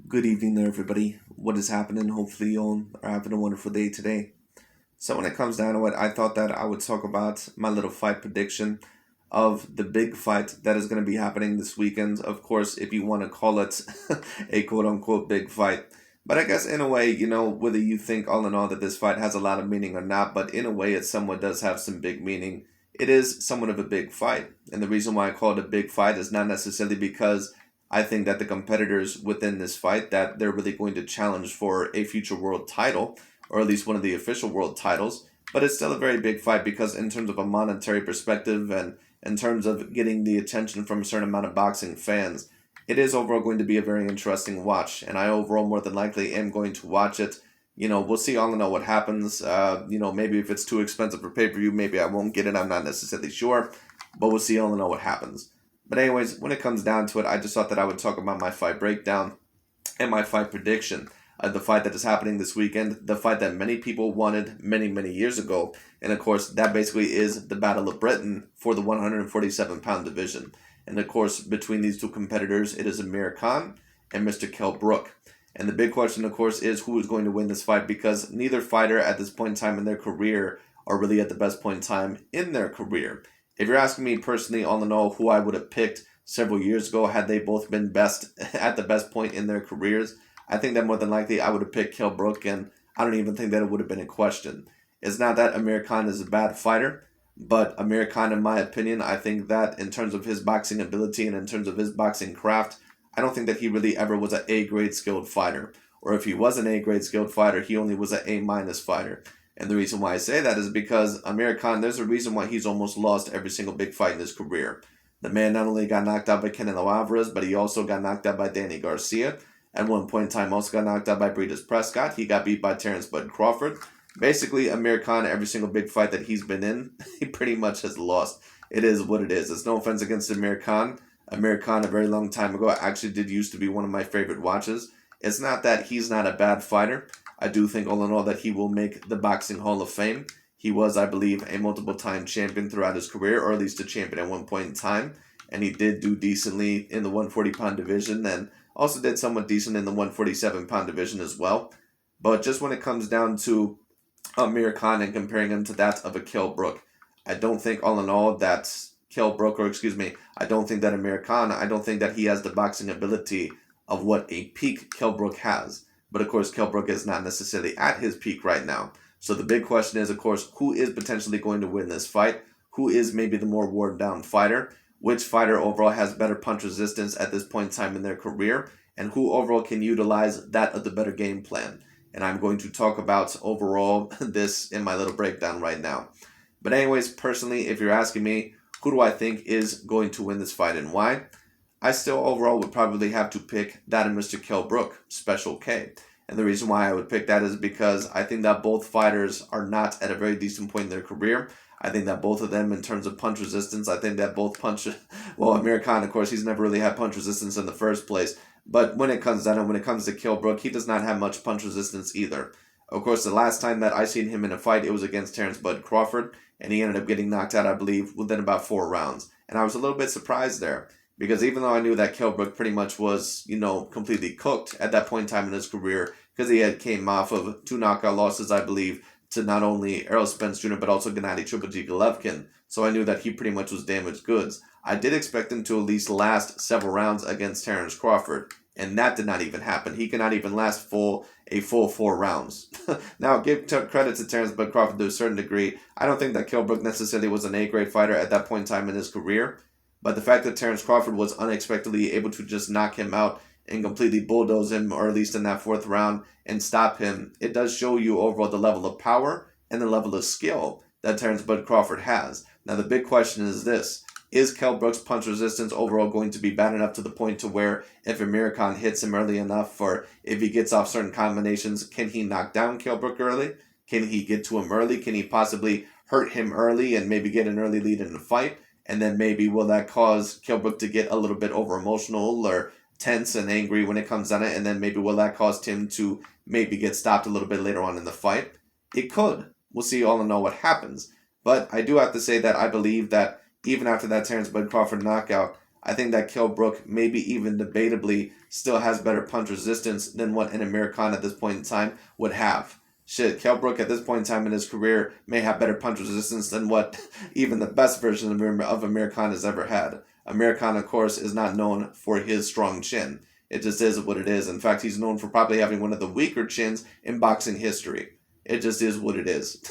Good evening there, everybody. What is happening? Hopefully, you all are having a wonderful day today. So, when it comes down to it, I thought that I would talk about my little fight prediction of the big fight that is going to be happening this weekend. Of course, if you want to call it a quote unquote big fight. But I guess, in a way, whether you think all in all that this fight has a lot of meaning or not, but in a way, it somewhat does have some big meaning. It is somewhat of a big fight. And the reason why I call it a big fight is not necessarily because I think that the competitors within this fight that they're really going to challenge for a future world title, or at least one of the official world titles. But it's still a very big fight because in terms of a monetary perspective and in terms of getting the attention from a certain amount of boxing fans, it is overall going to be a very interesting watch. And I overall more than likely am going to watch it. We'll see all in all what happens. Maybe if it's too expensive for pay-per-view, maybe I won't get it. I'm not necessarily sure. But we'll see all in all what happens. But anyways, when it comes down to it, I just thought that I would talk about my fight breakdown and my fight prediction. The fight that is happening this weekend, the fight that many people wanted many, many years ago. And of course, that basically is the Battle of Britain for the 147-pound division. And of course, between these two competitors, it is Amir Khan and Mr. Kell Brook. And the big question, of course, is who is going to win this fight because neither fighter at this point in time in their career are really at the best point in time in their career. If you're asking me personally, all in all, who I would have picked several years ago had they both been best at the best point in their careers, I think that more than likely I would have picked Kell Brook, and I don't even think that it would have been a question. It's not that Amir Khan is a bad fighter, but Amir Khan, in my opinion, I think that in terms of his boxing ability and in terms of his boxing craft, I don't think that he really ever was an A-grade skilled fighter. Or if he was an A-grade skilled fighter, he only was an A-minus fighter. And the reason why I say that is because Amir Khan, there's a reason why he's almost lost every single big fight in his career. The man not only got knocked out by Canelo Alvarez, but he also got knocked out by Danny Garcia. At one point in time, also got knocked out by Breeders Prescott. He got beat by Terrence Bud Crawford. Basically, Amir Khan, every single big fight that he's been in, he pretty much has lost. It is what it is. It's no offense against Amir Khan. Amir Khan, a very long time ago, actually did used to be one of my favorite watches. It's not that he's not a bad fighter. I do think, all in all, that he will make the Boxing Hall of Fame. He was, I believe, a multiple-time champion throughout his career, or at least a champion at one point in time. And he did do decently in the 140-pound division and also did somewhat decent in the 147-pound division as well. But just when it comes down to Amir Khan and comparing him to that of a Kell Brook, I don't think, all in all, that I don't think that Amir Khan, I don't think that he has the boxing ability of what a peak Kell Brook has. But of course, Kell Brook is not necessarily at his peak right now. So the big question is, of course, who is potentially going to win this fight? Who is maybe the more worn down fighter? Which fighter overall has better punch resistance at this point in time in their career? And who overall can utilize that of the better game plan? And I'm going to talk about overall this in my little breakdown right now. But anyways, personally, if you're asking me, who do I think is going to win this fight and why? I still overall would probably have to pick that of Mr. Kell Brook, Special K. And the reason why I would pick that is because I think that both fighters are not at a very decent point in their career. I think that both of them, in terms of punch resistance, I think that both punch... Well, Amir Khan, of course, he's never really had punch resistance in the first place. But when it comes down and when it comes to Kell Brook, he does not have much punch resistance either. Of course, the last time that I seen him in a fight, it was against Terrence Bud Crawford. And he ended up getting knocked out, I believe, within about 4 rounds. And I was a little bit surprised there. Because even though I knew that Kell Brook pretty much was, completely cooked at that point in time in his career, because he had came off of 2 knockout losses, I believe, to not only Errol Spence Jr., but also Gennady Triple G Golovkin. So I knew that he pretty much was damaged goods. I did expect him to at least last several rounds against Terrence Crawford, and that did not even happen. He could not even last a full 4 rounds. Now, give credit to Terrence Bud Crawford to a certain degree. I don't think that Kell Brook necessarily was an A-grade fighter at that point in time in his career. But the fact that Terrence Crawford was unexpectedly able to just knock him out and completely bulldoze him, or at least in that 4th round, and stop him, it does show you overall the level of power and the level of skill that Terrence Bud Crawford has. Now, the big question is this. Is Kell Brook's punch resistance overall going to be bad enough to the point to where if Amir Khan hits him early enough, or if he gets off certain combinations, can he knock down Kell Brook early? Can he get to him early? Can he possibly hurt him early and maybe get an early lead in the fight? And then maybe will that cause Kell Brook to get a little bit over emotional or tense and angry when it comes down it? And then maybe will that cause him to maybe get stopped a little bit later on in the fight? It could. We'll see all in all what happens. But I do have to say that I believe that even after that Terrence Bud Crawford knockout, I think that Kell Brook maybe even debatably still has better punch resistance than what an Amir Khan at this point in time would have. Shit, Kell Brook at this point in time in his career may have better punch resistance than what even the best version of Amir Khan has ever had. Amir Khan, of course, is not known for his strong chin. It just is what it is. In fact, he's known for probably having one of the weaker chins in boxing history. It just is what it is.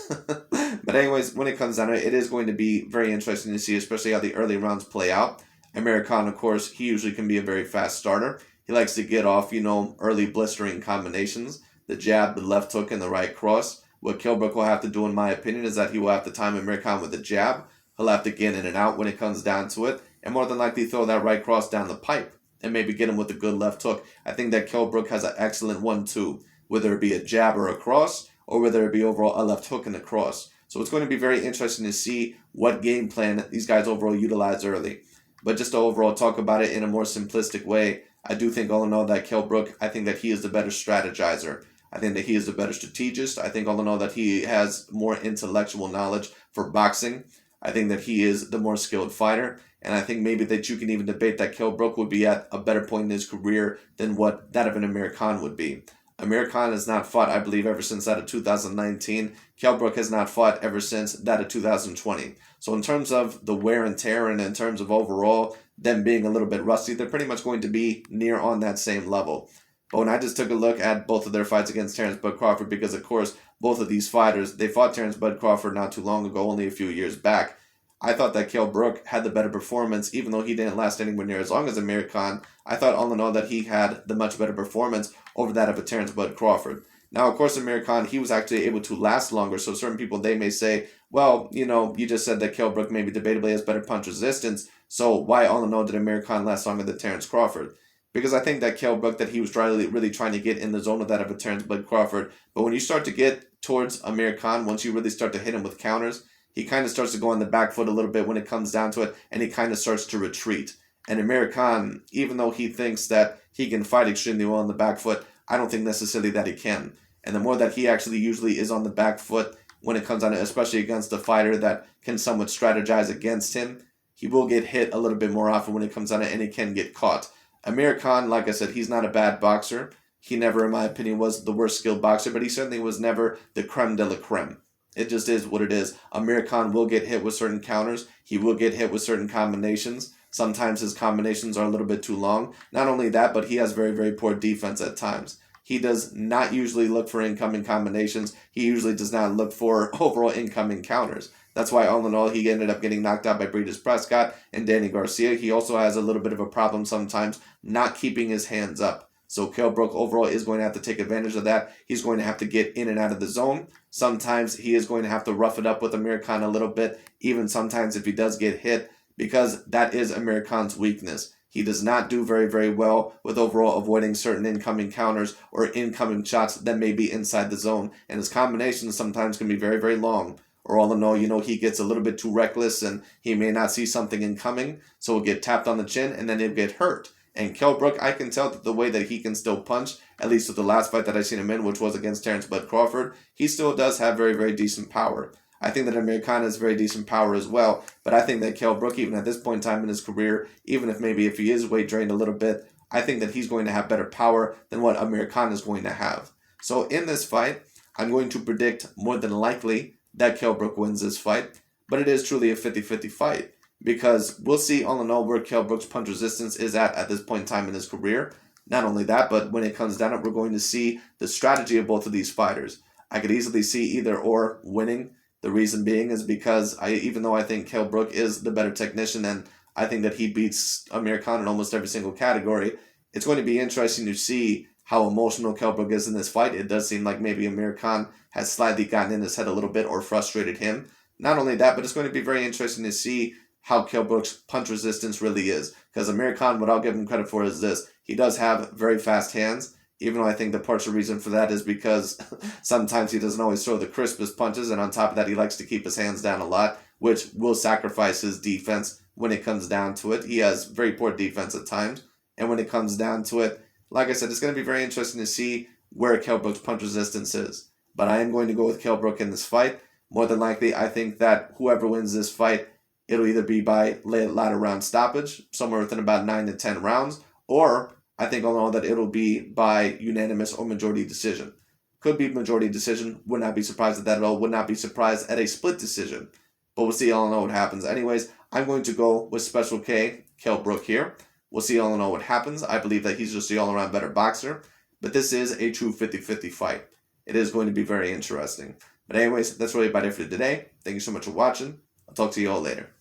But anyways, when it comes down to it, it is going to be very interesting to see, especially how the early rounds play out. Amir Khan, of course, he usually can be a very fast starter. He likes to get off, early blistering combinations. The jab, the left hook, and the right cross. What Kell Brook will have to do, in my opinion, is that he will have to time Amir Khan with the jab. He'll have to get in and out when it comes down to it, and more than likely throw that right cross down the pipe and maybe get him with a good left hook. I think that Kell Brook has an excellent 1-2, whether it be a jab or a cross, or whether it be overall a left hook and a cross. So it's going to be very interesting to see what game plan these guys overall utilize early. But just to overall talk about it in a more simplistic way, I do think all in all that Kell Brook, I think that he is the better strategizer. I think that he is the better strategist. I think all in all that he has more intellectual knowledge for boxing. I think that he is the more skilled fighter. And I think maybe that you can even debate that Kell Brook would be at a better point in his career than what that of an Amir Khan would be. Amir Khan has not fought, I believe, ever since that of 2019. Kell Brook has not fought ever since that of 2020. So in terms of the wear and tear and in terms of overall them being a little bit rusty, they're pretty much going to be near on that same level. But when I just took a look at both of their fights against Terrence Bud Crawford, because of course both of these fighters, they fought Terrence Bud Crawford not too long ago, only a few years back. I thought that Kell Brook had the better performance, even though he didn't last anywhere near as long as Amir Khan. I thought all in all that he had the much better performance over that of a Terrence Bud Crawford. Now, of course, Amir Khan, he was actually able to last longer, so certain people, they may say, well, you just said that Kell Brook maybe debatably has better punch resistance, so why all in all did Amir Khan last longer than Terrence Crawford? Because I think that Kell Brook, that he was really trying to get in the zone of that of a Terrence Bud Crawford, but when you start to get towards Amir Khan, once you really start to hit him with counters, he kind of starts to go on the back foot a little bit when it comes down to it, and he kind of starts to retreat. And Amir Khan, even though he thinks that he can fight extremely well on the back foot, I don't think necessarily that he can. And the more that he actually usually is on the back foot when it comes down to, especially against a fighter that can somewhat strategize against him, he will get hit a little bit more often when it comes down to it, and he can get caught. Amir Khan, like I said, he's not a bad boxer. He never, in my opinion, was the worst skilled boxer, but he certainly was never the creme de la creme. It just is what it is. Amir Khan will get hit with certain counters. He will get hit with certain combinations. Sometimes his combinations are a little bit too long. Not only that, but he has very poor defense at times. He does not usually look for incoming combinations. He usually does not look for overall incoming counters. That's why, all in all, he ended up getting knocked out by Breeders Prescott and Danny Garcia. He also has a little bit of a problem sometimes not keeping his hands up. So Kell Brook overall is going to have to take advantage of that. He's going to have to get in and out of the zone. Sometimes he is going to have to rough it up with Amir Khan a little bit, even sometimes if he does get hit, because that is Amir Khan's weakness. He does not do very well with overall avoiding certain incoming counters or incoming shots that may be inside the zone. And his combinations sometimes can be very long. Or all in all, he gets a little bit too reckless and he may not see something incoming, so he'll get tapped on the chin and then he'll get hurt. And Kell Brook, I can tell that the way that he can still punch, at least with the last fight that I seen him in, which was against Terrence Bud Crawford, he still does have very decent power. I think that Amir Khan has very decent power as well, but I think that Kell Brook, even at this point in time in his career, even if he is weight drained a little bit, I think that he's going to have better power than what Amir Khan is going to have. So in this fight, I'm going to predict more than likely that Kell Brook wins this fight, but it is truly a 50-50 fight. Because we'll see all in all where Kell Brook's punch resistance is at this point in time in his career. Not only that, but when it comes down to it, we're going to see the strategy of both of these fighters. I could easily see either or winning. The reason being is because even though I think Kell Brook is the better technician and I think that he beats Amir Khan in almost every single category, it's going to be interesting to see how emotional Kell Brook is in this fight. It does seem like maybe Amir Khan has slightly gotten in his head a little bit or frustrated him. Not only that, but it's going to be very interesting to see how Kell Brook's punch resistance really is. Because Amir Khan, what I'll give him credit for is this. He does have very fast hands, even though I think the partial reason for that is because sometimes he doesn't always throw the crispest punches, and on top of that, he likes to keep his hands down a lot, which will sacrifice his defense when it comes down to it. He has very poor defense at times, and when it comes down to it, like I said, it's going to be very interesting to see where Kell Brook's punch resistance is. But I am going to go with Kell Brook in this fight. More than likely, I think that whoever wins this fight, it'll either be by latter round stoppage, somewhere within about 9 to 10 rounds, or I think all in all that it'll be by unanimous or majority decision. Could be majority decision. Would not be surprised at that at all. Would not be surprised at a split decision. But we'll see all in all what happens. Anyways, I'm going to go with Special K, Kell Brook here. We'll see all in all what happens. I believe that he's just the all-around better boxer. But this is a true 50-50 fight. It is going to be very interesting. But anyways, that's really about it for today. Thank you so much for watching. I'll talk to you all later.